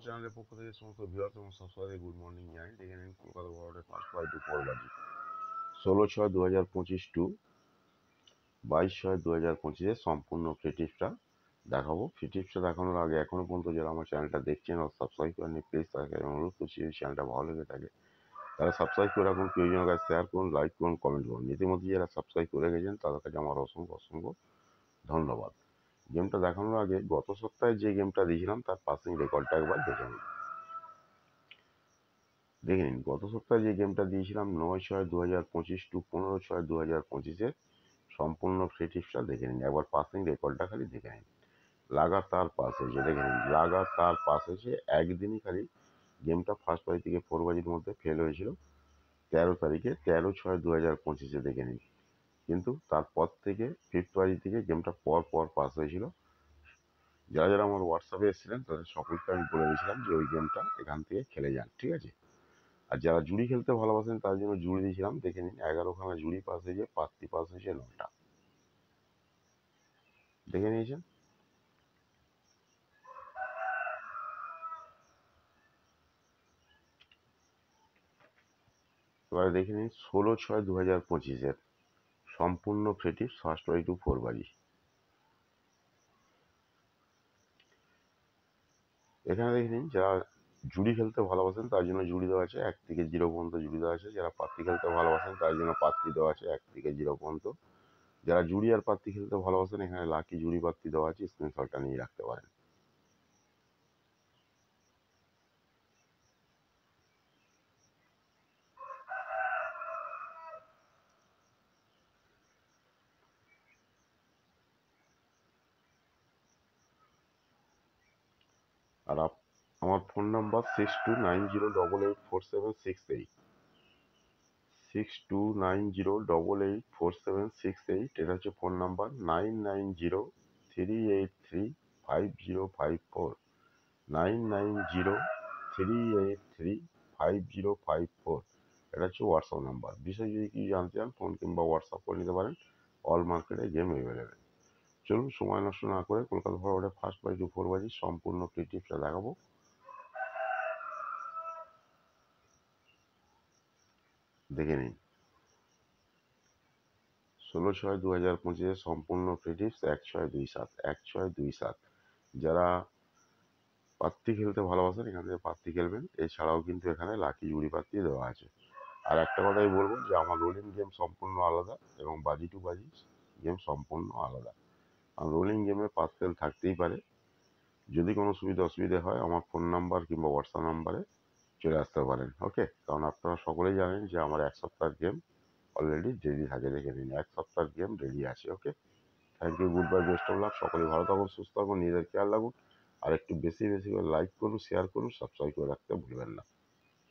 চ্যানেলের পক্ষ থেকে সমস্ত ভিউয়ার্স এবং সাবস্ক্রাইবার গুড মর্নিং জানাই। দেখে নিন কলকাতা বড় ফার্স্ট বাই টু পরবাজি 16/6/2025 টু 22/6/2025 সম্পূর্ণ ফ্রি টিপসটা দেখাবো। ফ্রি টিপসটা দেখানোর আগে এখনো পর্যন্ত যারা আমার চ্যানেলটা দেখছেন ও সাবস্ক্রাইব করেননি প্লিজ তাকে অনুরোধ করছি, এই চ্যানেলটা ভালো লেগে থাকে তারা সাবস্ক্রাইব করে রাখুন, প্রয়োজনীয় কাজ শেয়ার করুন, লাইক করুন, কমেন্ট করুন। ইতিমধ্যে যারা সাবস্ক্রাইব করে গেছেন তাদের কাছে আমার অসংখ্য অসংখ্য ধন্যবাদ। গেমটা দেখানোর আগে গত সপ্তাহে যে গেমটা দিয়েছিলাম তার পাসিং রেকর্ডটা একবার দেখে নিন। গত সপ্তাহে যে গেমটা দিয়েছিলাম 9/6/2025 টু 15/6/2025 সম্পূর্ণ ফ্রি টিপসটা দেখে নিন। একবার পাসিং রেকর্ডটা খালি দেখে নিন। লাগাতার পাস হয়েছে, দেখে নিন লাগাতার পাস হয়েছে। একদিনই খালি গেমটা ফার্স্ট বাজি থেকে ফোর বাজির মধ্যে ফেল হয়েছিল 13 তারিখে 13/6/2025 দেখে নিন। কিন্তু তারপর থেকে ফিফথ বাজি থেকে গেমটা পর পর পাস হয়েছিল। যারা যারা আমার হোয়াটসঅ্যাপে এসেছিলেন তাদের সকলকে আমি বলে দিয়েছিলাম যে ওই গেমটা এখান থেকে খেলে যান, ঠিক আছে। আর যারা জুড়ি খেলতে ভালোবাসেন তার জন্য জুড়ি দিয়েছিলাম, দেখে নিন 11খানা জুড়ি পাস হয়েছে, পাত্তি পাস হয়েছে 9টা, দেখে নিয়েছেন। এবারে দেখে নিন 16/6/2025 সম্পূর্ণ free tips first by two four বাজি। এখানে দেখে নিন যারা জুড়ি খেলতে ভালোবাসেন তার জন্য জুড়ি দেওয়া আছে 1 থেকে 0 পর্যন্ত জুড়ি দেওয়া আছে। যারা পাত্তি খেলতে ভালোবাসেন তার জন্য পাত্তি দেওয়া আছে 1 থেকে 0 পর্যন্ত। যারা জুড়ি আর পাত্তি খেলতে ভালোবাসেন এখানে লাকি জুড়ি পাত্তি দেওয়া আছে, স্ক্রিনশটটা নিয়ে রাখতে পারেন। আর আমার ফোন নাম্বার 6290884768, 6290884768। এটা হচ্ছে ফোন নাম্বার। 9903835054, 9903835054। এটা হচ্ছে হোয়াটসঅ্যাপ নাম্বার। বিষয় যদি কি জানতে চান ফোন কিংবা হোয়াটসঅ্যাপ করে নিতে পারেন। অল মার্কেটে গেম অ্যাভেলেবেল। চলুন সময় নষ্ট না করে কলকাতা ফরওয়ার্ডে ফার্স্ট বাই টু ফোর বাজি সম্পূর্ণ ফ্রি টিপসটা দেখাবো। দেখে নিন 16/6/2025 সম্পূর্ণ ফ্রি টিপস 1627 1627। যারা পাত্তি খেলতে ভালোবাসেন এখান থেকে পাত্তি খেলবেন। এছাড়াও কিন্তু এখানে লাকি জুড়ি পাত্তি দেওয়া আছে। আর একটা কথাই বলবো যে আমার রোলিং গেম সম্পূর্ণ আলাদা এবং বাজি টু বাজি গেম সম্পূর্ণ আলাদা। আর রোলিং গেমে পাস ফেল থাকতেই পারে। যদি কোনো অসুবিধে হয় আমার ফোন নাম্বার কিংবা হোয়াটসঅ্যাপ নাম্বারে চলে আসতে পারেন, ওকে। কারণ আপনারা সকলেই জানেন যে আমার এক সপ্তাহের গেম অলরেডি রেডি থাকে। দেখে নিন 1 সপ্তাহের গেম রেডি আছে, okay. Thank you, good bye, best of luck. সকলে ভালো থাকুন, সুস্থ থাকুন, নিজেদের খেয়াল রাখুন। আর একটু বেশি বেশি করে লাইক করুন, শেয়ার করুন, সাবস্ক্রাইব করে রাখতে ভুলবেন না।